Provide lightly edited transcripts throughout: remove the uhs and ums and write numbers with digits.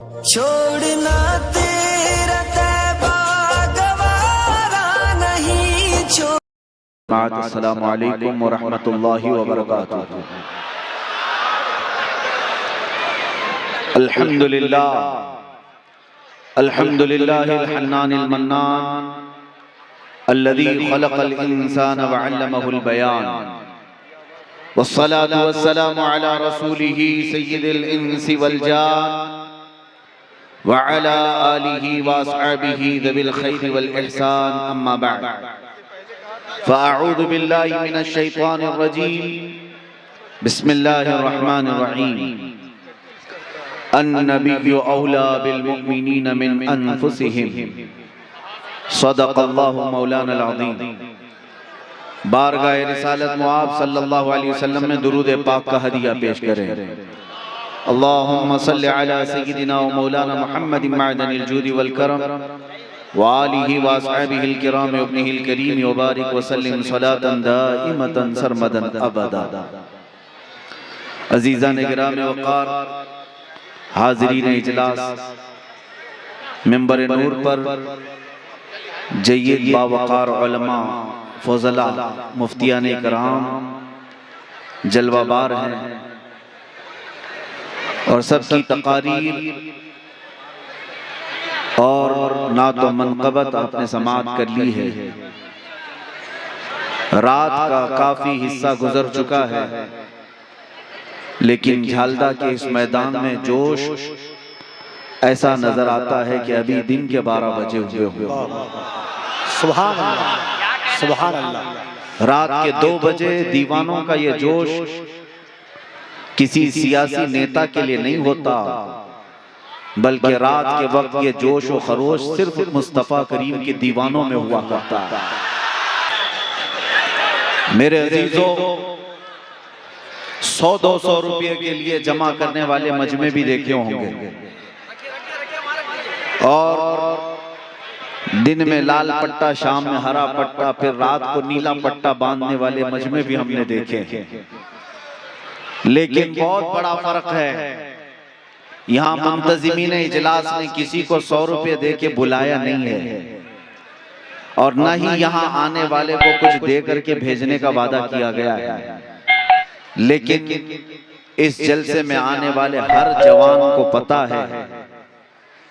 छोड़ना तेरा तैबा गवारा नहीं छोड़। अस्सलामु अलैकुम व रहमतुल्लाहि व बरकातुहू। अल्हम्दुलिल्लाह अल्हम्दुलिल्लाहिल हन्नानिल मन्नान अल्लज़ी खलक़ल इंसाना व अल्लमहुल बयान वस्सलातु वस्सलामु अला रसूलिही सय्यिदिल इंसी वल जान व अला आलिही व अस्हाबिही ज़िल खैरि वल इहसान अम्मा बअद फ़अऊज़ु बिल्लाहि मिनश शैतानिर रजीम बिस्मिल्लाहिर रहमानिर रहीम अन्नबिय्यु औला बिल मुमिनीन मिन अनफुसिहिम सदक़ल्लाहु मौलाना अज़ीम। बारगाह रिसालत मुआब सल्लल्लाहु अलैहि वसल्लम में दुरूद पाक का हदिया पेश करें। अल्लाहुम्मा सल्लि अला सय्यिदिना व मौलाना मुहम्मदिन मअदनिल जूदि वल करम व आलिहि व अस्हाबिहिल किराम व इब्निहिल करीम व बारिक व सल्लिम सलातन दाइमतन सरमदन अबदा। अज़ीज़ान गिराम वक़ार, हाज़रीन इजलास, मिंबर नूर पर जय्यद बावक़ार उलमा, फ़ज़ला, मुफ्तियान इकराम जलवाबार हैं और सबकी तक़ारीर और नातो मनक़बत आपने समाअत कर ली है। रात का काफ़ी हिस्सा गुजर चुका है, लेकिन झालदा के इस मैदान में जोश ऐसा नजर आता है कि अभी दिन के 12 बजे हुए हुए। सुभान अल्लाह, सुभान अल्लाह। रात के 2 बजे दीवानों का ये जोश किसी सियासी नेता के लिए नहीं होता, बल्कि रात के वक्त ये जोश और खरोश सिर्फ मुस्तफा करीम के दीवानों में हुआ करता है। मेरे अजीजों, 100-200 रुपये के लिए जमा करने वाले मजमे भी देखे होंगे और दिन में लाल पट्टा, शाम में हरा पट्टा, फिर रात को नीला पट्टा बांधने वाले मजमे भी हमने देखे हैं। लेकिन बहुत बड़ा फर्क है, यहाँ मुंतज़िमीन इजलास ने किसी को 100 रुपये दे के बुलाया नहीं है और न ही यहाँ आने वाले को कुछ दे करके भेजने का वादा किया गया है। लेकिन इस जलसे में आने वाले हर जवान को पता है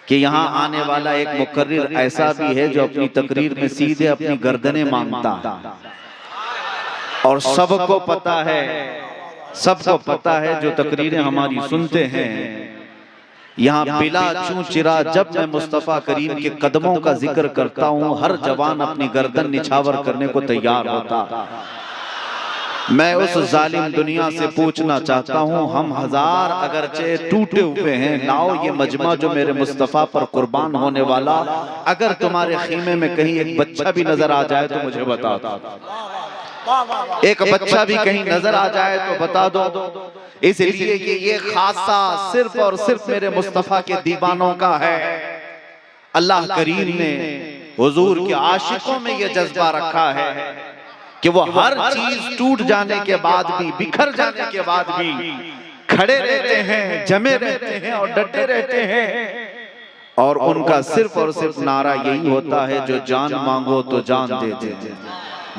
कि यहाँ आने वाला एक मुकर्रिर ऐसा भी है जो अपनी तकरीर में सीधे अपनी गर्दनें मांगता है और सबको पता है जो तकरीरें हमारी सुनते हैं, यहाँ बिला चूचिरा जब मैं मुस्तफा करीम के कदमों का जिक्र करता हूँ, हर जवान अपनी गर्दन निछावर करने को तैयार होता। मैं उस जालिम दुनिया से पूछना चाहता हूँ, हम हजार अगरचे टूटे हुए हैं, लाओ ये मजमा जो मेरे मुस्तफा पर कुर्बान होने वाला, अगर तुम्हारे खीमे में कहीं एक बच्चा भी नजर आ जाए तो मुझे बता दो। एक बच्चा भी कहीं नजर आ जाए तो बता दो, इसलिए कि ये खासा सिर्फ और सिर्फ मेरे मुस्तफा के दीवानों का है। अल्लाह करीम ने हुजूर के आशिकों में ये जज्बा रखा है कि वो हर चीज टूट जाने के बाद भी, बिखर जाने के बाद भी खड़े रहते हैं, जमे रहते हैं और डटे रहते हैं। और उनका सिर्फ और सिर्फ नारा यही होता है, जो जान मांगो तो जान दे दे,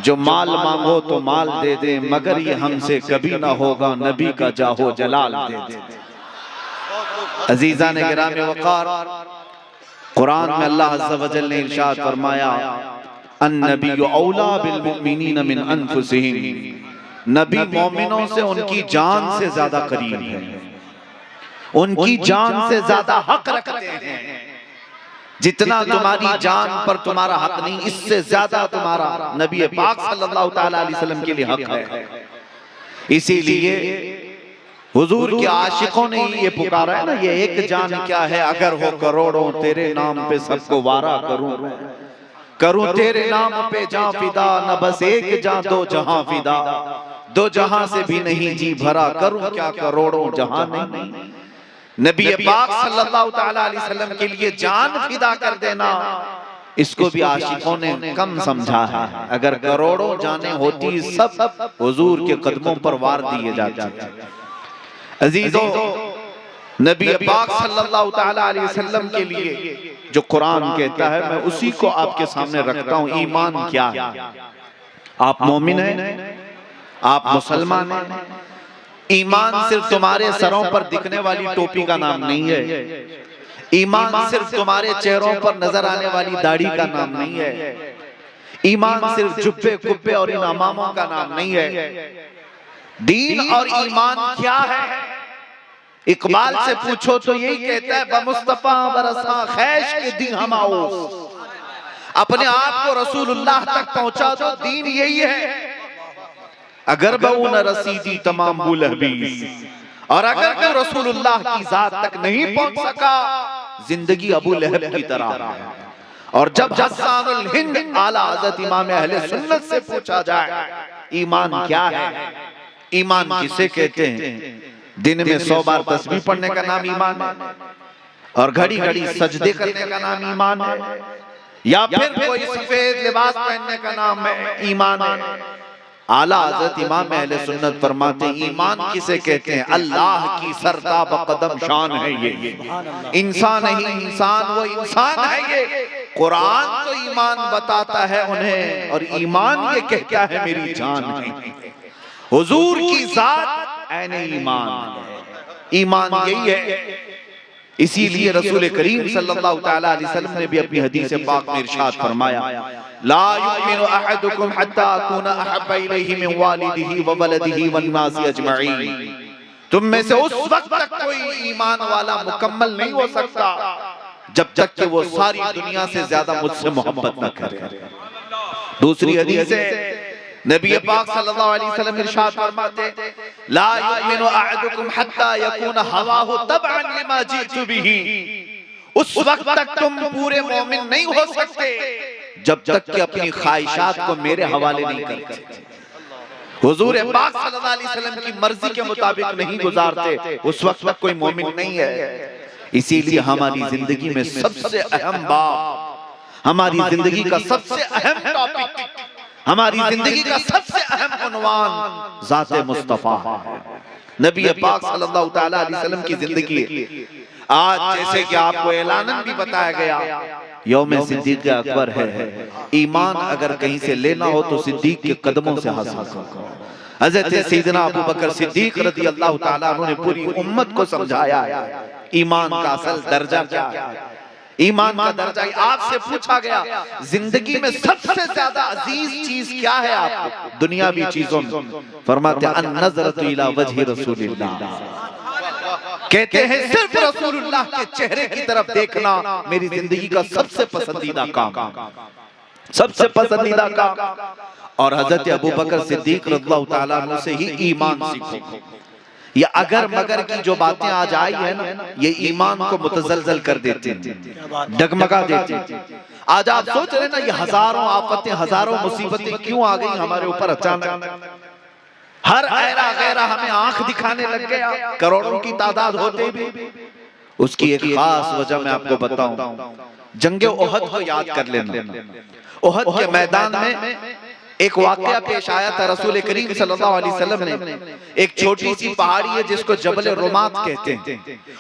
जो माल मांगो तो माल दे दे, मगर ये हमसे कभी ना होगा, नबी का जाहो जलाल दे दे। अजीज़ान गिराम वक़ार, कुरान में अल्लाह अज़्ज़ा व जल ने इरशाद फरमाया, अन्नबिय्यु औला बिल मुमिनीन मिन अनफुसिहिम। नबी मोमिनों से उनकी जान से ज्यादा करीब है, उनकी जान से ज्यादा हक रखते हैं। जितना तुम्हारी जान पर तुम्हारा हक नहीं, इससे ज्यादा तुम्हारा नबी पाक सल्लल्लाहु तआला अलैहि वसल्लम के लिए हक है। इसीलिए हुजूर के आशिकों ने ये पुकारा है ना, ये एक जान क्या है, अगर हो करोड़ों तेरे नाम पे सबको वारा करूं, करूं तेरे नाम पे जां फिदा, न बस एक जां दो जहां फिदा, दो जहां से भी नहीं जी भरा, करूं क्या करोड़ों जहां नहीं। नबी पाक सल्लल्लाहु तआला अलैहि वसल्लम के लिए जान फिदा कर देना, इसको भी आशिकों ने कम समझा है। अगर करोड़ों जाने होती, सब हुजूर के कदमों पर वार दिए जाते। अजीजों, नबी पाक सल्लल्लाहु ताला अलैहि वसल्लम के लिए जो कुरान कहता है मैं उसी को आपके सामने रखता हूं। ईमान क्या है? आप मोमिन हैं, आप मुसलमान हैं। ईमान सिर्फ तुम्हारे सरों पर दिखने वाली टोपी का नाम नहीं है। ईमान सिर्फ तुम्हारे चेहरों पर नजर आने वाली दाढ़ी का नाम नहीं है। ईमान सिर्फ जुब्बे कुब्बे और इन अमामों का नाम नहीं है। दीन और ईमान क्या है? इकबाल से पूछो तो यही कहता है बमुस्तफा बरसा खैश के दी हमाओस। अपने आप को रसूलुल्लाह तक पहुंचा दो, दीन यही है। अगर बऊ न रसीदी तमाम बुलहबीस, और अगर तू रसूलुल्लाह की जात तक नहीं पहुंच सका, जिंदगी अबू लहब की तरह है। और जब हस्सानुल हिंद आला हज़रत इमाम अहले सुन्नत से पूछा जाए ईमान क्या है, ईमान किसे कहते हैं? दिन में 100 बार तस्बीह पढ़ने का नाम ईमान है, और घड़ी घड़ी सजदे करने का नाम ईमान है, या फिर कोई सफेद लिबास पहनने का नाम है ईमान है। आला हज़रत इमाम अहले सुन्नत फरमाते ईमान किसे कहते हैं? अल्लाह की सरताब कदम शान है ये। इंसान नहीं इंसान, वो इंसान है ये। कुरान तो ईमान बताता है उन्हें, और ईमान ये कहता है मेरी जान है। हुजूर की जात ऐने ईमान, ईमान यही है। इसीलिए रसूल करीम सल्लल्लाहु ताला अलैहि वसल्लम ने भी अपनी हदीस पाक में इरशाद फरमाया, ला युमिनु अहदुकुम हत्ता अकूना अहब्बा इलैहि मिन वालिदिही व वलदिही वन नासी अजमईन। तुम में से उस वक्त तक कोई ईमान वाला मुकम्मल नहीं हो सकता जब तक कि वो सारी दुनिया से ज्यादा मुझसे मोहब्बत न करे। दूसरी हदीस है नबी पाक सल्लल्लाहु अलैहि वसल्लम इरशाद फरमाते, ला युमिनु अहदुकुम हत्ता यकून हवाहु तबअन लिमा जीतु बिही। उस वक्त तक तुम पूरे मोमिन नहीं हो सकते जब तक कि अपनी ख्वाहिशात को मेरे हवाले नहीं करते। हुजूर पाक सल्लल्लाहु अलैहि वसल्लम की मर्जी के मुताबिक नहीं गुजारते, उस वक्त तक कोई मोमिन नहीं है। इसीलिए हमारी जिंदगी में सबसे अहम बात, हमारी जिंदगी का सबसे अहम टॉपिक, हमारी जिंदगी का सबसे अहम उन्वान ज़ाते मुस्तफा है, नबी पाक सल्लल्लाहु ताला अलैहि वसल्लम की जिंदगी। आज जैसे कि आपको ऐलानन भी बताया गया, यौम सिद्दीक़ अकबर है। ईमान अगर कहीं से लेना हो तो सिद्दीक के कदमों से हासिल करो। हज़रत सैयदना अबू बकर सिद्दीक रज़ी अल्लाह ताला अन्हु ने पूरी उम्मत को समझाया ईमान का असल दर्जा क्या है। ईमान का दर्जा आपसे पूछा गया जिंदगी में सबसे ज्यादा अजीज चीज क्या है आपको दुनियावी चीजों में? फरमाते अन नज़रतु इला वजहि रसूलिल्लाह, कहते हैं सिर्फ रसूलुल्लाह के चेहरे की तरफ देखना मेरी जिंदगी का सबसे पसंदीदा काम, सबसे पसंदीदा काम। और हजरत अबू बकर सिद्दीक रज़ियल्लाहु ताला अन्हु से ही ईमान सीखो। ये अगर मगर की जो बातें आज आई है ना, ये ईमान को मुतजलजल कर देते हैं, डगमगा देते हैं। आज आप सोच रहे ना ये हजारों आफतें, हजारों मुसीबतें क्यों आ गई हमारे ऊपर अचानक? हर ऐरा गैरा हमें आंख दिखाने लग गया, करोड़ों की तादाद होते भी। उसकी एक खास वजह मैं आपको बताऊं, जंगे ओहद को याद कर लेना। ओहद के मैदान में एक वाकया पेश आया था। रसूल करीम सल्लल्लाहु अलैहि वसल्लम ने एक छोटी सी पहाड़ी है जिसको जबल रुमात कहते हैं,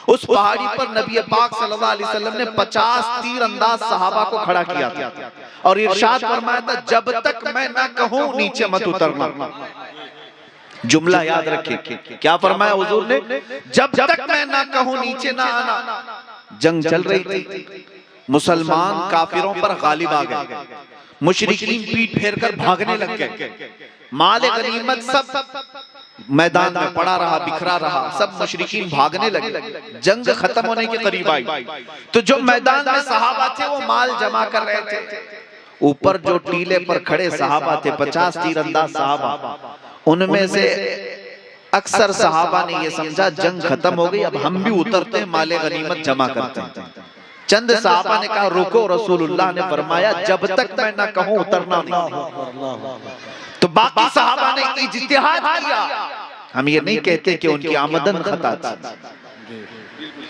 उस पहाड़ी पर नबी पाक सल्लल्लाहु अलैहि वसल्लम ने 50 तीर अंदाज सहाबा को खड़ा किया था और इरशाद फरमाया था जब तक मैं ना कहूं नीचे मत उतरना। जुमला याद रखिए, क्या फरमाया हुजूर ने? जब तक मैं ना कहूं नीचे ना आना। जंग चल रही थी, मुसलमान काफिरों पर गालिब आ गए, मुशरिकीन पीठ फेर कर भागने लग गए, माल गनीमत सब मैदान में पड़ा रहा, बिखरा रहा, सब मुशरिकीन भागने लगे। जंग खत्म होने के करीब आई तो जो मैदान में सहाबा थे वो माल जमा कर रहे थे। ऊपर जो टीले पर खड़े सहाबा थे, 50 तीरंदाज सहाबा, उनमें से अक्सर सहाबा ने ये समझा जंग खत्म हो गई, अब हम भी उतरते हैं, माल गनीमत जमा करते हैं। चंद साहबा ने कहा रुको, रसूलुल्लाह ने फरमाया जब तक मैं ना कहूं उतरना नहीं। तो बाकी साहबा ने इज्तिहाद किया। हम ये नहीं कहते कि उनकी आमदन खता थी,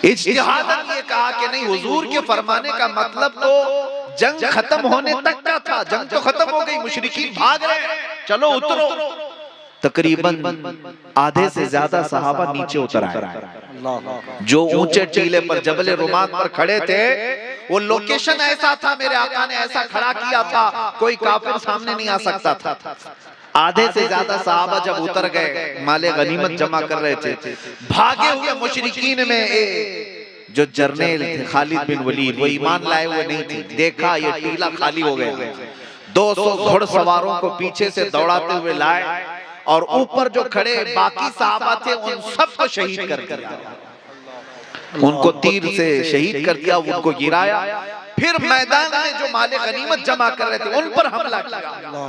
इज्तिहादन ये कहा कि नहीं, हुजूर के फरमाने का मतलब तो जंग खत्म होने तक का था। जंग तो खत्म हो गई, मुशरिकीन भाग रहे, चलो उतरो। तकरीबन आधे से ज्यादा सहाबा नीचे उतर आए। जो ऊंचे टीले पर जबले रुमात पर खड़े थे, वो लोकेशन ऐसा था, मेरे आका ने ऐसा खड़ा किया था, कोई काफिर सामने नहीं आ सकता था। आधे से ज्यादा सहाबा जब उतर गए, माले गनीमत जमा कर रहे थे, भागे हुए मुशरिकीन में जो जर्नेल थे खालिद बिन वलीद, वो ईमान लाए हुए नहीं थे, देखा ये टीला खाली हो गया, 200 घुड़सवारों को पीछे से दौड़ाते हुए लाए और ऊपर जो खड़े बाकी सहाबा थे उन सबको शहीद कर दिया, उनको तीर से शहीद कर दिया, उनको गिराया। फिर मैदान में जो माले गनीमत जमा कर रहे थे उन पर हमला किया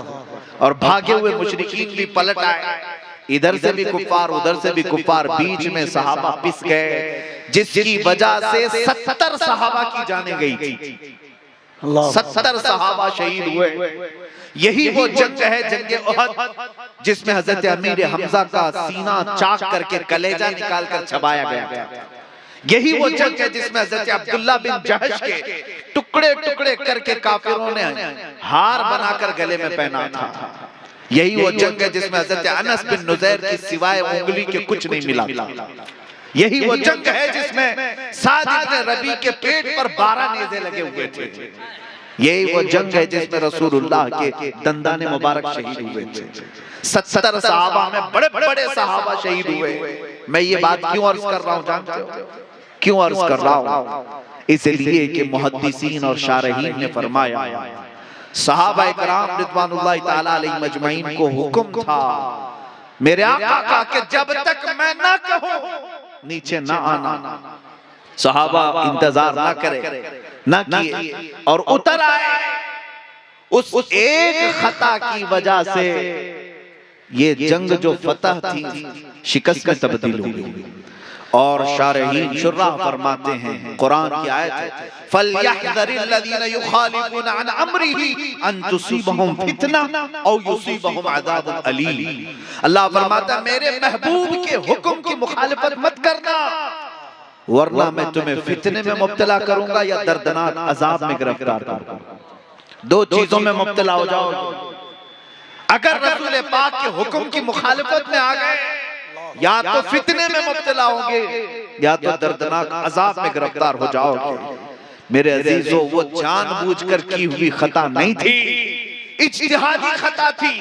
और भागे हुए मुशरिकीन भी पलट आए, इधर से भी कुफार उधर से भी कुफार, बीच में सहाबा पिस गए, जिसकी वजह से 70 सहाबा की जाने गई थी, 70 सहाबा शहीद हुए। यही वो जंग है, जंगे उहद, जिसमें हजरत अमीर हमजा का सीना चाक करके कलेजा निकाल कर चबाया गया था। यही वो जंग है जिसमें हजरत अब्दुल्ला बिन जहश के टुकड़े टुकड़े करके काफिरों ने हार बनाकर गले में पहना था। यही वो जंग है जिसमें हजरत अनस बिन नुज़ैर की सिवाय उंगली के कुछ नहीं मिला था। यही वो जंग है जिसमें साद इब्न रबी के पेट पर 12 नेज़े लगे हुए थे। यही वो जंग है जिसमें रसूलुल्लाह के दंदाने मुबारक शहीद हुए थे। 70 सहाबा में बड़े बड़े सहाबा शहीद हुए। मैं ये बात क्यों अर्ज कर रहा हूँ जानते हो? क्यों अर्ज कर रहा हूँ? इसलिए कि मुहद्दिसीन और शारहीन ने फरमाया, सहाबा इकराम रिज़वानुल्लाह ताला अलैहिम अजमईन को हुक्म था मेरे आका का कि जब तक मैं ना कहूं नीचे ना आना। सहाबा इंतजार ना करे, ना किए और उतर आए। उस एक खता की वजह से ये जंग जो फतह थी शिकस्त में तब्दील हो गई। और शारहीन शुर्रा फरमाते हैं, कुरान की आयत है, फलयहज़रिल्लज़ीना युखालिफूना अन अम्रिही अन तुसीबहुम फितना औ युसीबहुम अज़ाबुन अलीम। अल्लाह फरमाता मेरे महबूब के हुक्म की मुखालिफत मत करना, वरना मैं तुम्हें फितने में मुब्तला करूंगा या दर्दनाक अजाब में गिरफ्तार करूंगा। दो चीजों में मुब्तला हो जाओगे। अगर रसूल पाक के हुक्म की मुखालिफत में आ गए, या तो फितने में मुब्तला होंगे या तो दर्दनाक अजाब में गिरफ्तार हो जाओगे। मेरे अजीजों, वो जानबूझकर की हुई खता नहीं थी, इज्तिहादी खता थी।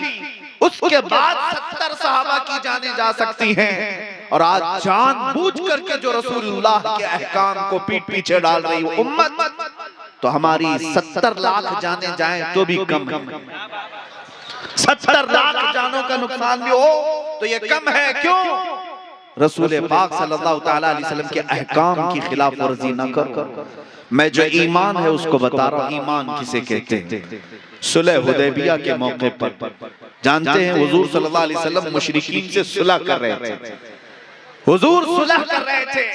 उसके बाद 70 सहाबा की जाने जा सकती हैं, और आज जानबूझकर के जो रसूलुल्लाह के अहकाम को पीठ पीछे डाल रही उम्मत, तो हमारी 70 लाख जाने जाएं तो भी कम है। 70 लाख जानों का नुकसान भी हो तो ये कम है। क्यों? रसूल पाक सल्लल्लाहु ताला अलैहि वसल्लम के अहकाम की खिलाफ वर्जी न कर। मैं जो ईमान है उसको बता रहा हूं। ईमान किसे कहते हैं? सुलह हुदैबिया के मौके पर जानते हैं हुजूर सल्लल्लाहु अलैहि वसल्लम मुशरिकीन से सुलह कर रहे थे। हुजूर सुलह कर रहे थे,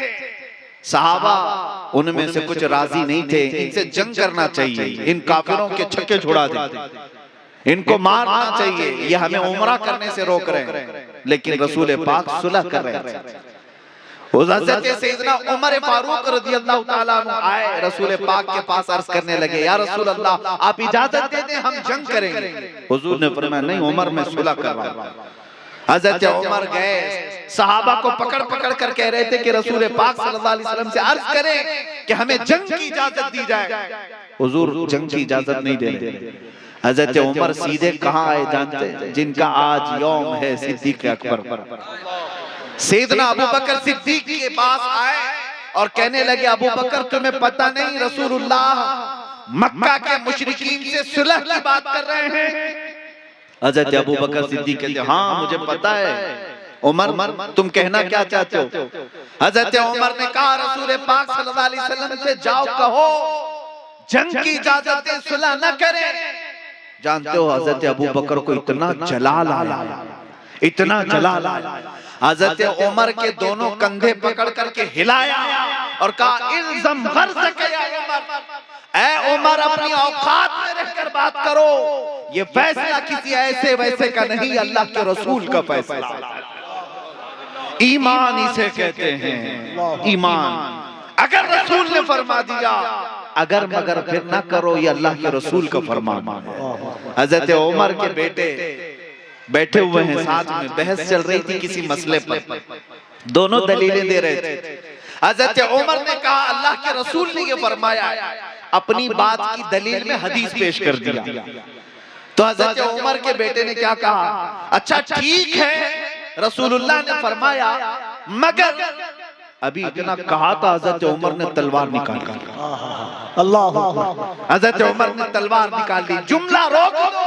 सहाबा उनमें से कुछ राजी नहीं थे, इनसे जंग करना चाहिए, इन काफिरों के छक्के छुड़ा दे, इनको मारना चाहिए, ये हमें उमरा करने से रोक रहे हैं। लेकिन रसूल पाक सुलह कर रहे थे। हज़रत सैयदना उमर फारूक रज़ियल्लाहु ताला अन्हु आए रसूल पाक के पास अर्ज करने लगे, या रसूल अल्लाह आप इजाजत दे दें, हम जंग करेंगे। हुजूर ने फरमाया नहीं उमर, मैं सुलह कर रहा हूं। हज़रत उमर गए, सहाबा को पकड़ पकड़ कर कह रहे थे कि रसूल पाक सल्लल्लाहु अलैहि वसल्लम से अर्ज करें कि हमें जंग की इजाजत दी जाए। हुजूर जंग की इजाजत नहीं दे रहे। हज़रत उमर सीधे कहां आए जानते हैं? जिनका आज यौम है सिद्दीक़ अकबर, सैयदना अबू बकर सिद्दीक के पास आए और कहने लगे, अबू बकर तुम्हें पता नहीं रसूलुल्लाह मक्का के मुशरिकीन से सुलह की बात कर रहे हैं? हज़रत अबू बकर सिद्दीक कहते हाँ मुझे पता है। उमर तुम कहना क्या चाहते हो? हज़रत उमर ने कहा रसूल पाक सल्लल्लाहु अलैहि वसल्लम से जाओ कहो जंग की इजाजत दे, सुलह न करें। जानते हो हज़रत अबू बकर को इतना जलाल आया, इतना जलाल आया, हज़रत उमर के दोनों कंधे पकड़ करके हिलाया और कहा इल्ज़म ग़र्ज़क या उमर, ऐ उमर अपनी औकात में रहकर बात करो, ये फैसला किसी ऐसे वैसे का नहीं, अल्लाह के रसूल का फैसला। ईमान इसे कहते हैं, ईमान। अगर रसूल ने फरमा दिया, अगर मगर फिर ना करो, ये अल्लाह के रसूल का फरमान है। हज़रत उमर के बेटे बैठे हुए हैं साथ में, बहस चल रही थी किसी मसले पर, दोनों दलीलें दे रहे थे। हजरत उमर ने कहा अल्लाह के रसूल ने ये फरमाया, अपनी बात की दलील में हदीस पेश कर दिया। तो हजरत उमर के बेटे ने क्या कहा, अच्छा ठीक है रसूलुल्लाह ने फरमाया, मगर अभी इतना कहा था हजरत उमर ने तलवार निकाल दी। अल्लाह, हजरत उमर ने तलवार निकाल दी, जुमला रोक दो।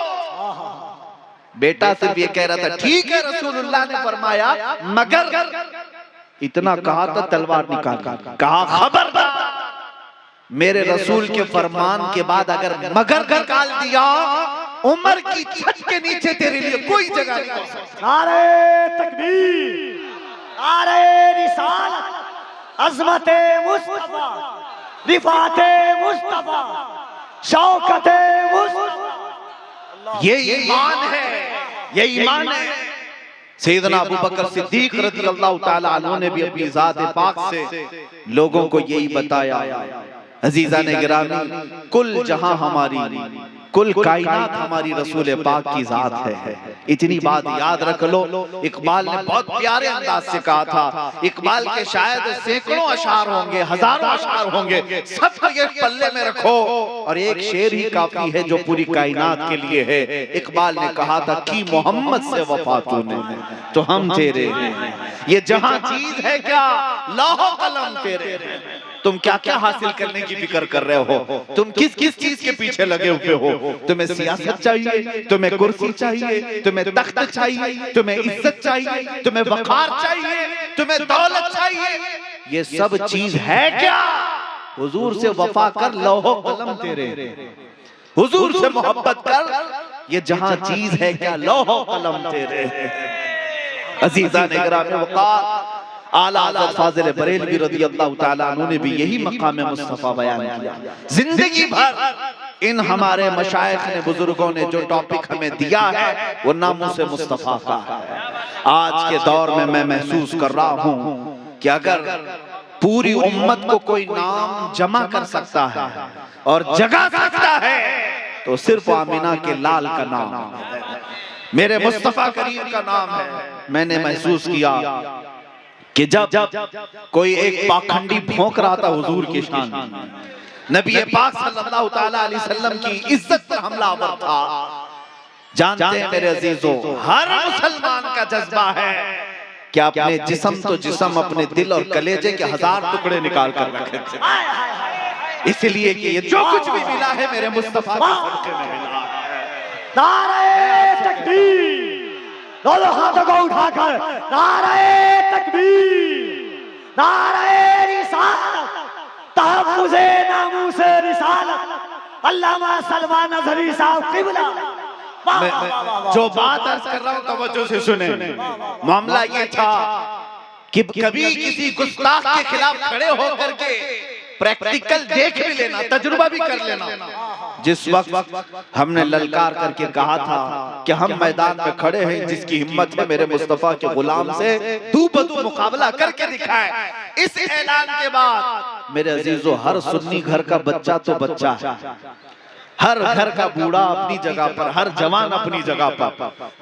बेटा सिर्फ ये कह रहा था ठीक है रसूलुल्लाह ने फरमाया, मगर इतना कहा था तलवार निकाल दी। कहा खबरदार, मेरे रसूल के फरमान के बाद अगर मगर निकाल दिया, उमर की छत के नीचे तेरे लिए कोई जगह नहीं हो सकती। नारे तकबीर, नारे रिसालत, अज़मते मुस्तफा, रिफाते मुस्तफा, शौकते मुस्तफा। ये ईमान है, ये ईमान है। सैयदना अबू बकर सिद्दीक रज़ियल्लाहु ताला अन्हु ने भी अपनी ज़ात पाक से लोगों को यही बताया। अजीज़ा ने गिरामी, कुल जहां हमारी, कुल कायनात हमारी रसूल पाक की जात है। इतनी बात याद रख लो। इकबाल ने बहुत प्यारे अंदाज से कहा था, इकबाल के शायद सैकड़ों अशार होंगे, हजारों अशार होंगे, सबको ये पल्ले में रखो और एक शेर ही काफी है जो पूरी कायनात के लिए है। इकबाल ने कहा था कि मोहम्मद से वफा तूने तो हम तेरे हैं, ये जहां चीज है क्या लौह कलम तेरे हैं। तुम क्या क्या हासिल करने की फिक्र कर रहे हो, तुम किस किस चीज के पीछे लगे हुए हो। तुम्हें सियासत चाहिए, तुम्हें कुर्सी चाहिए, तुम्हें तख्त चाहिए, तुम्हें इज्जत चाहिए, तुम्हें वकार चाहिए, तुम्हें दौलत चाहिए, ये सब चीज है क्या। हुजूर से वफा कर, लौह कलम तेरे, हुजूर से मोहब्बत कर, ये जहां चीज है क्या लौह कलम तेरे। अजीज़ा ने गिरामी वक़ार आला हज़रत फाज़िल बरेलवी रज़ियल्लाहु ताला अन्हु ने भी यही मकाम मुस्तफ़ा बयान किया। जिंदगी भर इन हमारे मशाइख ने, बुजुर्गों ने जो टॉपिक हमें दिया है वो नामूस मुस्तफ़ा का है। आज के दौर में मैं महसूस कर रहा हूँ कि अगर पूरी उम्मत को कोई नाम जमा कर सकता है और जगा सकता है तो सिर्फ आमिना के लाल का नाम है, मेरे मुस्तफ़ा करीम का नाम है। मैंने महसूस किया कि जब कोई एक पाखंडी भौंक रहा था हुजूर की शान, नबी पाक सल्लल्लाहु ताला अलैहि वसल्लम की इज्जत पर हमलावर था। जानते हैं मेरे अजीजों, हर मुसलमान का जज्बा है कि अपने जिस्म तो जिस्म, अपने दिल और कलेजे के 1000 टुकड़े निकाल कर रखे, इसलिए कि ये जो कुछ भी मिला है मेरे मुस्तफा के सदके में मिला है। नारे तकबीर, दोनों हाथों को उठाकर नारे तकबीर, नारे रिसालत, तहफ्फुज़े नामूसे रिसालत, अल्लामा सलमान अज़हरी साहब क़िबला। जो बात अर्ज कर रहा हूं तवज्जो से सुने। मामला ये था कि कभी किसी गुस्ताख के खिलाफ खड़े होकर के प्रैक्टिकल देख भी लेना, तजुर्बा भी कर लेना। जिस वक्त हमने ललकार करके कहा था कि हम मैदान में खड़े हैं, जिसकी हिम्मत है मेरे मुस्तफा के गुलाम से तू बतू मुकाबला करके दिखाए, इस ऐलान के बाद मेरे अजीजों हर सुन्नी घर का बच्चा तो बच्चा है, हर घर का बूढ़ा अपनी जगह पर, हर जवान अपनी जगह पर।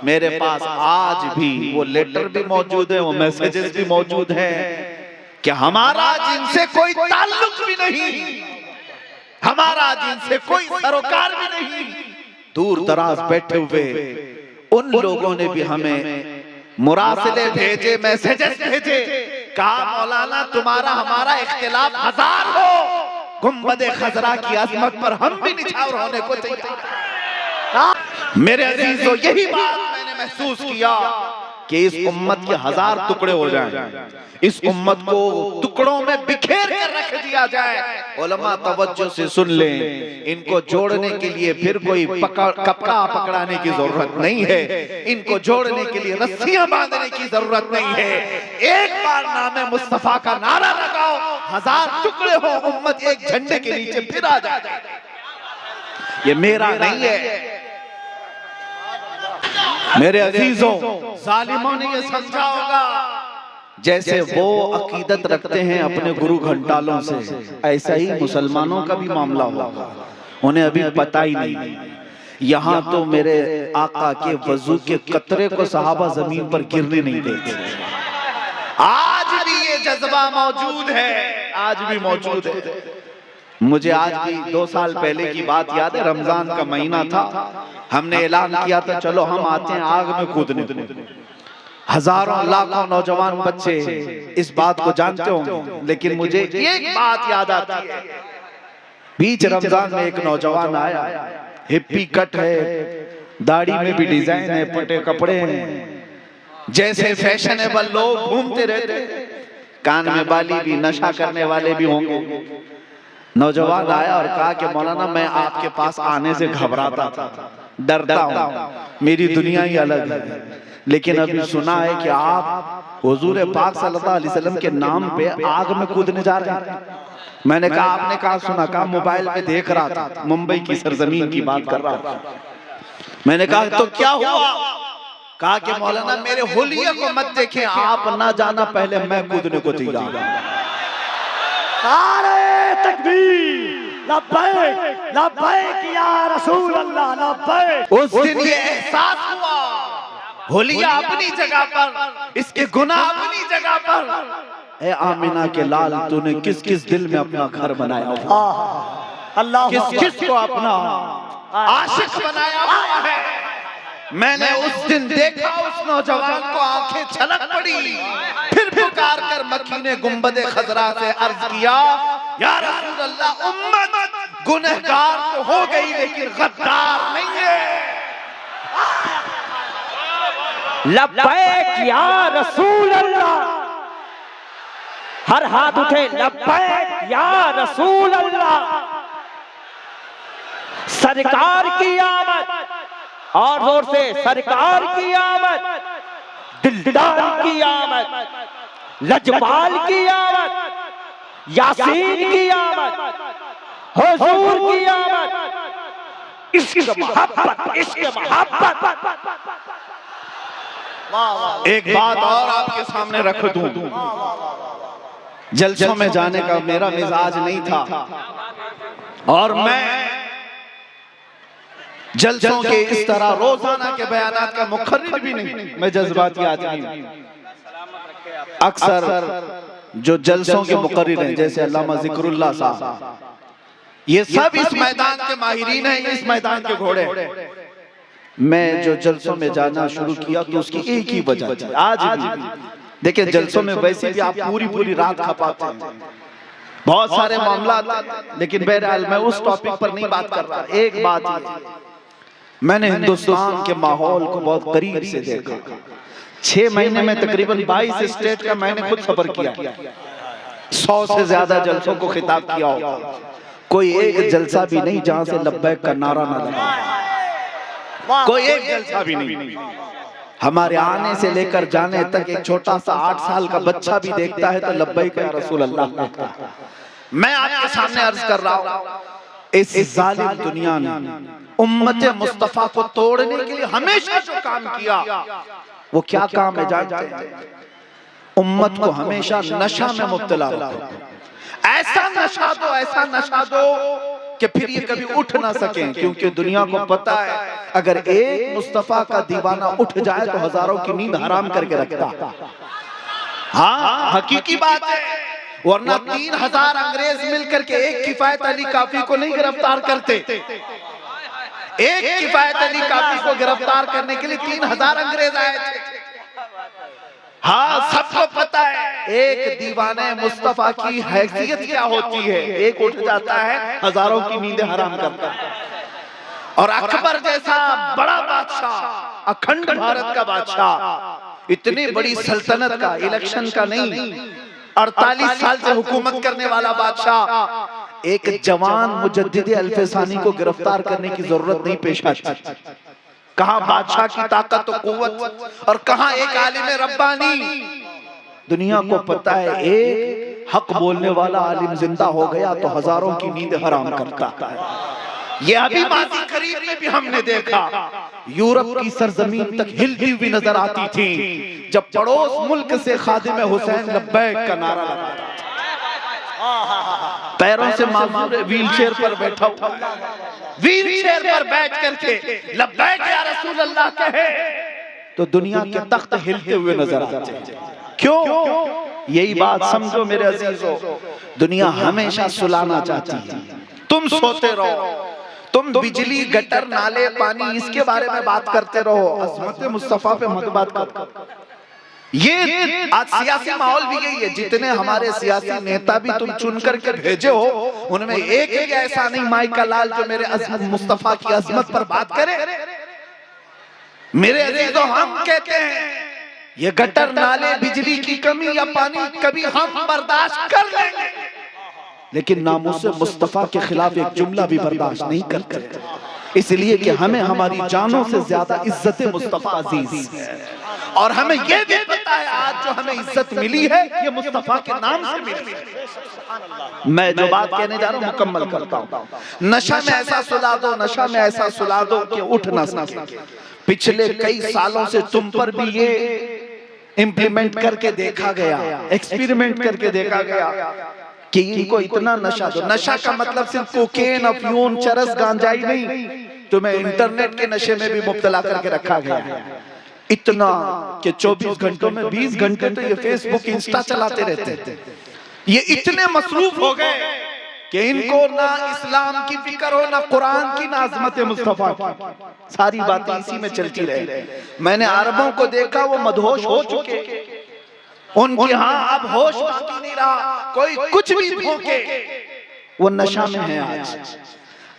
मेरे पास आज भी वो लेटर भी मौजूद है, वो मैसेजेस भी मौजूद है कि हमारा जिनसे कोई ताल्लुक भी नहीं, हमारा जिनसे कोई सरोकार भी नहीं, दूर दराज बैठे हुए उन लोगों ने भी हमें मुरासिले भेजे, मैसेजेस भेजे, कहा मौलाना तुम्हारा हमारा इख्तिलाफ 1000 हो, गुंबद खजरा की अजमत पर हम भी निछावर होने को तैयार। मेरे अजीजों यही बात मैंने महसूस किया कि इस उम्मत के 1000 टुकड़े हो जाएं, इस उम्मत को टुकड़ों में बिखेर कर रख दिया जाए। उलमा तवज्जो से सुन लें, इनको जोड़ने के लिए फिर कोई कपड़ा पकड़ाने की जरूरत नहीं है, इनको जोड़ने के लिए रस्सियां बांधने की जरूरत नहीं है। एक बार नामे मुस्तफा का नारा लगाओ, 1000 टुकड़े हो, उम्मत एक झंडे के नीचे फिर आ जाए। ये मेरा नहीं है मेरे अजीजों, जालिमों ने ये समझा होगा जैसे वो अकीदत रखते हैं अपने गुरु घंटालों से, ऐसा ही मुसलमानों का भी मामला होगा। उन्हें अभी पता ही नहीं, यहाँ तो मेरे आका के वजू के कतरे को सहाबा जमीन पर गिरने नहीं देते। आज भी ये जज्बा मौजूद है, आज भी मौजूद है। मुझे आज भी 2 साल पहले की बात याद है, रमजान का महीना था, हमने ऐलान किया था चलो हम आते हैं आग में कूदने। हजारों लाखों नौजवान बच्चे इस बात को जानते होंगे, लेकिन मुझे एक बात याद आती है। बीच रमजान में एक नौजवान आया, हिप्पी कट है, दाढ़ी में भी डिजाइन है, पटे कपड़े हैं, जैसे फैशनेबल लोग घूमते रहते, कान में बाली भी, नशा करने वाले भी होंगे। नौजवान आया और कहा कि मौलाना मैं आपके पास आने से घबराता था, डरता हूँ, मेरी दुनिया ही अलग है, लेकिन अभी सुना है कि आप हुजूर पाक सल्लल्लाहु अलैहि वसल्लम के नाम पे आग में कूदने जा रहे हैं। मैंने कहा आपने कहा सुना? कहा मोबाइल पे देख रहा था, मुंबई की सरजमीन की बात कर रहा था। मैंने कहा तो क्या हुआ? कहा कि मौलाना मेरे हुलिये को मत देखें, आप ना जाना पहले मैं कूदने को तैयार। नारे तकबीर, लब्बैक लब्बैक या रसूल अल्लाह लब्बैक। उस दिन ये एहसास हुआ, हुलिया अपनी जगह पर, इसके गुनाह अपनी जगह पर। ए आमिना के लाल, तूने किस किस दिल में अपना घर बनाया हुआ, अल्लाह किस किस को अपना आशिक बनाया हुआ है। मैंने उस दिन देखा उस नौजवान को, आंखें छलक पड़ी, फिर पुकार कर मकीने गुंबदे खजरा से अर्ज किया, या रसूल अल्लाह, उम्मत गुनहगार तो हो गई लेकिन गद्दार नहीं है। लब्बैक या रसूल अल्लाह, हर हाथ उठे, लब्बैक या रसूल अल्लाह। सरकार की आमद, और जोर से, सरकार की आमद, दिलदार की आमद, लजपाल की आमद, यासीन की आमद, हुजूर की आमद, इश्क मोहब्बत, इश्क मोहब्बत। एक बात और आपके सामने रख दूं, जलसों में जाने का मेरा मिजाज नहीं था, और मैं जलसों के इस तरह रोजाना के बयानात का मुखर्रिर भी नहीं, मैं जज्बाती आदमी हूं। अक्सर जो जलसों के मुखर्रिर हैं जैसे अल्लामा जिक्रुल्लाह साहब, ये सब इस मैदान के माहिरीन हैं, इस मैदान के घोड़े। मैं जो जलसों में जाना शुरू किया तो उसकी एक ही वजह थी, आज भी देखिए जलसों में वैसे भी आप पूरी पूरी रात खपाते हैं, बहुत सारे मामला, लेकिन बहरहाल मैं उस टॉपिक पर नहीं बात कर रहा। एक बात, मैंने हिंदुस्तान के माहौल को बहुत करीब से देखा। 6 महीने में तकरीबन 22 स्टेट का मैंने खुद सफर किया, 100 से ज्यादा जलसों को खिताब किया होगा, कोई एक जलसा भी नहीं जहां से लब्बैक का नारा ना लगा, कोई एक जलसा भी नहीं। हमारे आने से लेकर जाने तक एक छोटा सा 8 साल का बच्चा भी देखता है तो लब्बैक या रसूल अल्लाह। मैं आपके सामने अर्ज कर रहा हूं, इस जालिम दुनिया ने उम्मत मुस्तफा को तोड़ने के लिए हमेशा जो काम किया वो क्या काम है जानते हैं? उम्मत को हमेशा नशा में मुब्तला रखो, ऐसा नशा दो, ऐसा नशा दो कि फिर ये कभी उठ ना सकें, क्योंकि दुनिया को पता है अगर एक मुस्तफा का दीवाना उठ जाए तो हजारों की नींद हराम करके रखता। हाँ, हकीकी बात है, वरना 3000 अंग्रेज मिलकर के एक किफायत अली काफी को नहीं गिरफ्तार करते। एक किफायत अली काफी को गिरफ्तार करने के लिए 3000 अंग्रेज आए थे। हाँ, सबको पता है एक दीवाने मुस्तफा की हैसियत क्या होती है, एक उठ जाता है हजारों की नींदें हराम करता है। और अकबर जैसा बड़ा बादशाह, अखंड भारत का बादशाह, इतनी बड़ी सल्तनत का, इलेक्शन का नहीं, 48 साल से हुकूमत करने वाला बादशाह, एक जवान मुजद्दिद अल्फसानी को गिरफ्तार करने की जरूरत नहीं पेश आती। कहां बादशाह की ताकत और कुव्वत, और कहां एक आलिम रब्बानी। दुनिया को पता है एक हक बोलने वाला आलिम जिंदा हो गया तो हजारों की नींद हराम करता है। ये अभी माजी करीब में भी हमने देखा, यूरोप की सरजमीन तक हिलती हुई नजर आती थी जब पड़ोस मुल्क से खादिम हुसैन लब्बैक का नारा लगाता था। पैरों से माजूर व्हीलचेयर पर बैठा हुआ, व्हील चेयर पर बैठ करके लब्बैक या रसूल अल्लाह कहे तो दुनिया के तख्त हिलते हुए नजर आते हैं। क्यों? यही बात समझो मेरे अजीजों, दुनिया हमेशा सुलाना चाहती है, तुम सोते रहो, तुम बिजली, गटर, नाले, पानी इसके बारे में बात करते रहो, अज़मत मुस्तफा पे मत बात करो। ये आज सियासी माहौल भी यही है, जितने हमारे सियासी नेता भी तुम चुन करके भेजे हो, उनमें एक ही ऐसा नहीं माइका लाल जो मेरे अज़मत मुस्तफा की अज़मत पर बात करे। मेरे अजीजों, हम कहते हैं ये गटर, नाले, बिजली की कमी या पानी कभी हम बर्दाश्त कर लेंगे, लेकिन नामूस मुस्तफा के खिलाफ एक जुमला भी बर्दाश्त नहीं करते, इसलिए कि हमें हमारी जानों से ज्यादा इज्जत मुस्तफा अजीज है। और हमें यह भी पता है आज जो हमें इज्जत मिली है ये मुस्तफा के नाम से मिली है। मैं जो बात कहने जा रहा हूं मुकम्मल करता हूं। नशा में ऐसा सुला दो, नशा में ऐसा सुला दो कि उठ ना सके। पिछले कई सालों से तुम पर भी ये इंप्लीमेंट करके देखा गया, एक्सपेरिमेंट करके देखा गया कि इनको इतना नशा दो। नशा का मतलब सिर्फ कोकेन, अफयून, चरस, गांजा ही नहीं, तुम्हें इंटरनेट के नशे में भी मुब्तला करके रखा गया। इतना कि 24 घंटों में 20 घंटे तो ये फेसबुक, इंस्टा चलाते रहते थे। ये इतने मसरूफ हो गए कि इनको ना इस्लाम की फिक्र हो, ना कुरान की, ना अज़मत मुस्तफा की, सारी बातें इसी में चलती रहे। मैंने अरबों को देखा, वो मदहोश हो चुके, उनके यहाँ अब होश बाकी नहीं रहा, कोई कुछ भी भौंके वो नशा में है आज।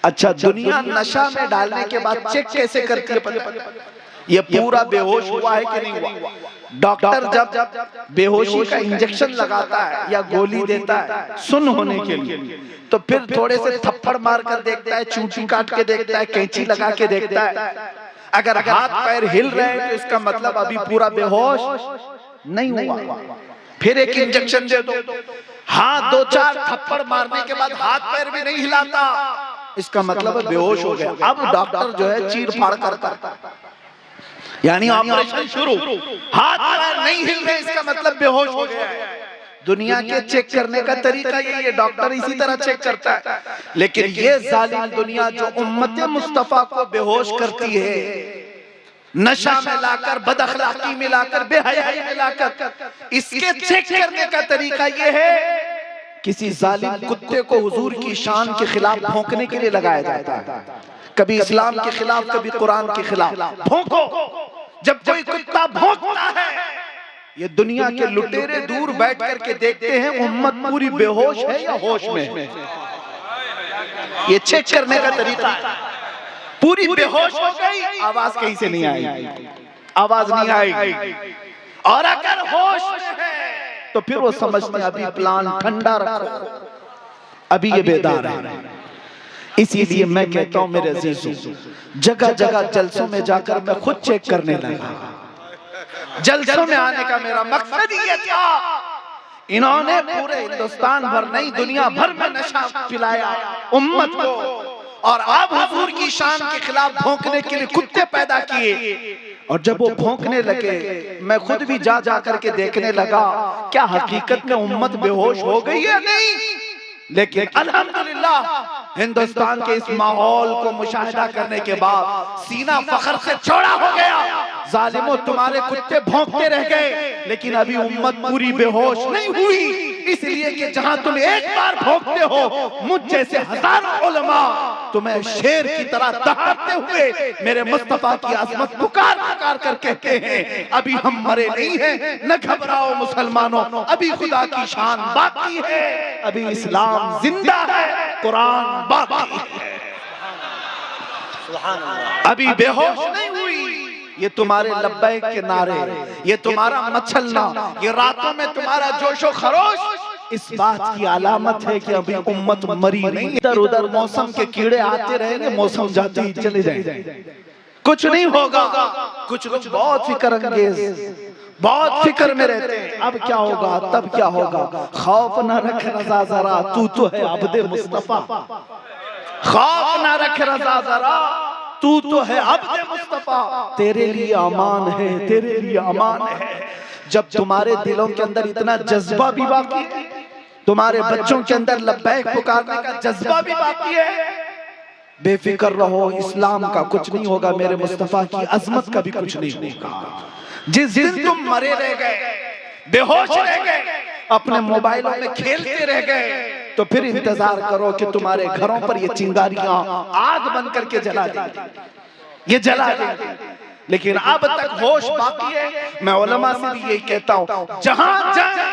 अच्छा, दुनिया नशा में डालने के बाद चेक कैसे करती है पता? ये पूरा बेहोश हुआ है कि नहीं हुआ? डॉक्टर जब बेहोशी का इंजेक्शन लगाता है या गोली देता है सुन्न होने के लिए, तो फिर थोड़े से थप्पड़ मार कर देखता है, चूंटी काट के देखता है, कैंची लगा के देखता है। अगर हाथ पैर हिल रहे हैं तो इसका मतलब अभी पूरा बेहोश नहीं हुआ। फिर एक इंजेक्शन दे दो, हाथ 2-4 थप्पड़ मारने के बाद हाथ पैर भी नहीं हिलाता, इसका मतलब बेहोश हो गया। अब डॉक्टर जो है चीर फाड़ करता, यानी ऑपरेशन शुरू, हाथ पैर नहीं हिल रहे, इसका मतलब बेहोश हो गया है। दुनिया के चेक करने का तरीका यही है, डॉक्टर इसी तरह चेक करता है। लेकिन ये जालिम दुनिया जो उम्मत मुस्तफा को बेहोश करती है, नशा में लाकर, बदअखलाकी में लाकर, बेहयाई में लाकर, इसके चेक करने का तरीका ये है, किसी जालिम कुत्ते को हुजूर की शान के खिलाफ भौंकने के लिए लगाया जाता है। कभी इस्लाम के खिलाफ, कभी कुरान के खिलाफ भौंको। जब कोई कुत्ता भौंकता है, ये दुनिया के लुटेरे दूर बैठ करके देखते हैं उम्मत पूरी बेहोश है या होश में है। ये चेक करने का तरीका है। पूरी बेहोश हो गई, आवाज कहीं से नहीं आएगी, आवाज नहीं आएगी। और अगर होश में है तो फिर वो समझते हैं अभी प्लान ठंडा रखो, अभी ये बेदार है। इसीलिए मैं कहता हूं मेरे अजीजों, जगह जगह जलसों में जाकर मैं खुद चेक करने लगा। जलसों में आने का मेरा मकसद ये था, इन्होंने पूरे हिंदुस्तान भर नहीं दुनिया भर में नशा पिलाया उम्मत को, और अब हुजूर की शान के खिलाफ भौंकने के लिए कुत्ते पैदा किए। और जब वो भौंकने लगे, मैं खुद भी जा जा करके देखने लगा क्या हकीकत में उम्मत बेहोश हो गई है नहीं। लेकिन अल्हम्दुलिल्लाह हिंदुस्तान के इस माहौल को मुशाहिदा करने के बाद सीना फख्र से चौड़ा हो गया। जालिमों, तुम्हारे कुत्ते भौंकते रह गए, लेकिन अभी उम्मत पूरी बेहोश नहीं हुई, इसलिए कि जहां तुम एक बार भौंकते हो, मुझ जैसे हजारों उलमा तुम्हें शेर की तरह दहाड़ते हुए मेरे मुस्तफा की अज़मत पुकार पुकार कर कहते हैं, अभी हम मरे नहीं हैं, न घबराओ मुसलमानों, अभी खुदा की शान बाकी है, अभी इस्लाम जिंदा है, कुरान बाकी है, अभी बेहोश नहीं हुई। ये तुम्हारे लब्बैक के नारे, ये तुम्हारा मचलना, ये रातों में तुम्हारा जोशो खरोश, इस बात की अलामत है कि अभी उम्मत मरी नहीं। इधर उधर मौसम के कीड़े आते रहेंगे, मौसम जाते ही चले जाएंगे, कुछ नहीं होगा। कुछ लोग बहुत फिक्र अंगेज, बहुत फिक्र में रहते हैं, अब क्या होगा, तब क्या होगा। खौफ न रख रजा जरा, तू तो है अब्दे मुस्तफा, खौफ न रख रजा जरा, तू तो है अब्दे मुस्तफा, तेरे लिए अमान है, तेरे लिए अमान है। जब तुम्हारे दिलों के अंदर इतना जज्बा भी बाकी है, तुम्हारे बच्चों के अंदर लब्बैक पुकारने का जज्बा भी बाकी है, बेफिक्र रहो, इस्लाम का कुछ नहीं होगा, मेरे मुस्तफा की अजमत का भी कुछ नहीं होगा। जिस दिन तुम मरे रह गए, बेहोश रह गए, अपने मोबाइलों में खेलते रह गए, तो फिर इंतजार करो कि तुम्हारे घरों पर ये चिंगारियां आग बन करके जला देंगे, ये जला देंगे। लेकिन अब तक होश बाकी है। मैं उलमा से भी यही कहता हूं, जहां जाए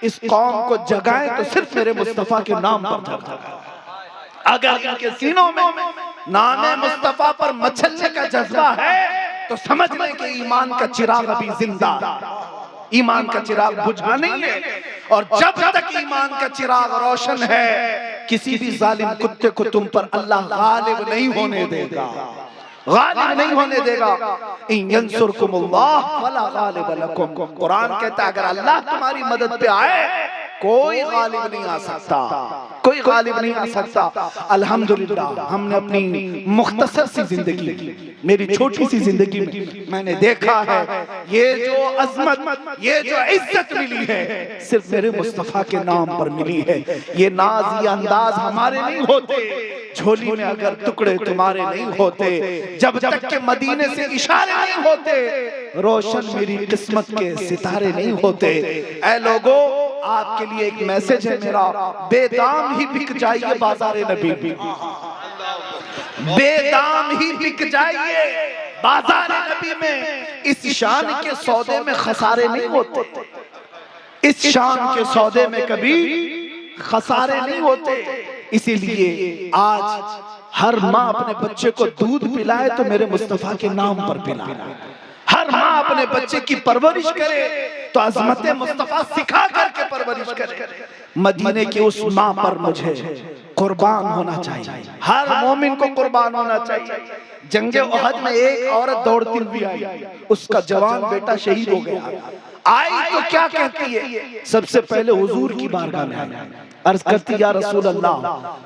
इस कौम को जगाए तो सिर्फ मेरे मुस्तफा के नाम पर जगाए। अगर इनके सीनों में नाम मुस्तफा पर मचलने का जज्बा है तो समझ लें कि ईमान का चिराग अभी जिंदा, ईमान का चिराग बुझा नहीं है। और जब तक ईमान का चिराग रोशन है, किसी भी जालिम कुत्ते को तुम पर अल्लाह गालिब नहीं होने देगा, गालिब नहीं होने देगा। इन यंसुरकुमुल्लाह फला गालिब लकुम, कुरान कहता है अगर अल्लाह तुम्हारी मदद पे आए कोई गालिब नहीं आ सकता, कोई गालिब नहीं आ सकता। अल्हम्दुलिल्लाह हमने अपनी मुख्तसर सी जिंदगी, मेरी छोटी सी जिंदगी में मैंने देखा है ये जो अजमत, ये जो इज्जत मिली है सिर्फ मेरे मुस्तफा के नाम पर मिली है। ये नाज, ये अंदाज हमारे नहीं होते, झोली में अगर टुकड़े तुम्हारे नहीं होते, जब तक के मदीने से इशारे नहीं होते, रोशन मेरी किस्मत के सितारे नहीं होते। ऐ लोगों, आपके लिए एक मैसेज है मेरा, बेदाम ही बिक जाइए बाजारे नबी में, बेदाम ही बिक जाइए बाजारे नबी में। इस शान के सौदे में खसारे नहीं होते, इस शान के सौदे में कभी खसारे नहीं होते। इसीलिए आज हर माँ अपने बच्चे को दूध पिलाए तो मेरे मुस्तफा के नाम पर पिलाए, हर माँ अपने बच्चे की परवरिश करे तो अज़मत मुस्तफा सिखा करके परवरिश करे। मदीने की उस माँ पर मुझे कुर्बान होना चाहिए, हर मोमिन को कुर्बान होना चाहिए। जंगे उहद में एक औरत दौड़ती हुई आई, उसका जवान बेटा शहीद हो गया। आई तो क्या कहती है, सबसे पहले हुजूर की बारगाह में आई, अर्ज करती या रसूल अल्लाह,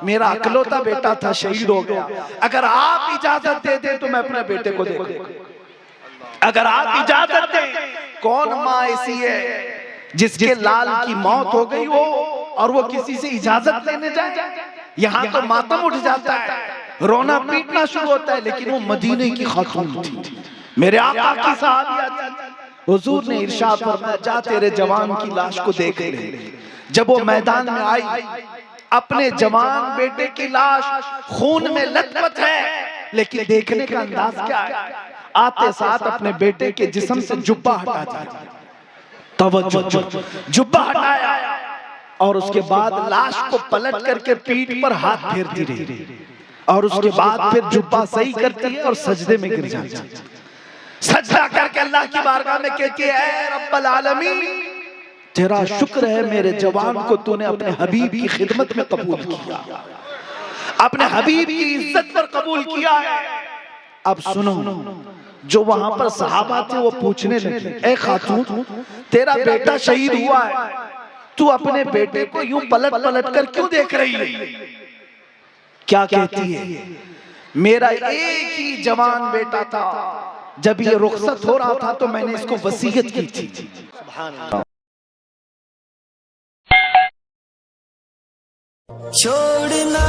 मेरा अकलौता बेटा था, शहीद हो गया, अगर आप इजाजत दे दे तो मैं अपने बेटे को देखूं, अगर आप इजाजत दें। कौन माँ ऐसी है जिसके लाल की मौत हो गई हो और वो किसी से इजाजत लेने जाए? यहाँ तो मातम उठ जाता है, रोना पीटना शुरू होता है, लेकिन वो मदीने की खातून थी, मेरे आका की सहाबिया थी। हुजूर ने इरशाद फरमाया, जा तेरे जवान की लाश को देख ले। जब वो मैदान में आई, अपने जवान बेटे की लाश खून में लथपथ है, लेकिन देखने का अंदाज क्या है, आते साथ अपने बेटे के जिस्म से जुब्बा हटा दिया, तवज्जो, जुब्बा हटाया और उसके बाद लाश को पलट करके पीठ पर हाथ फेरती रही और उसके बाद फिर जुब्बा सही करती है और सजदे में गिर जाती है। सजदा करके अल्लाह की बारगाह में कहती है, ऐ रब्बल आलमीन, तेरा शुक्र है मेरे जवान को तूने अपने हबीब की खिदमत में कबूल किया, अपने हबीब की इज्जत पर कबूल किया है। अब सुनो, जो वहां पर सहाबा थे वो पूछने लगे, ए खातून, तेरा बेटा शहीद हुआ है, तू अपने बेटे को यूं पलट पलट कर क्यों देख रही है? क्या कहती है, मेरा एक ही जवान बेटा था, जब ये रुखसत हो रहा था तो मैंने इसको वसीयत की थी। छोड़ना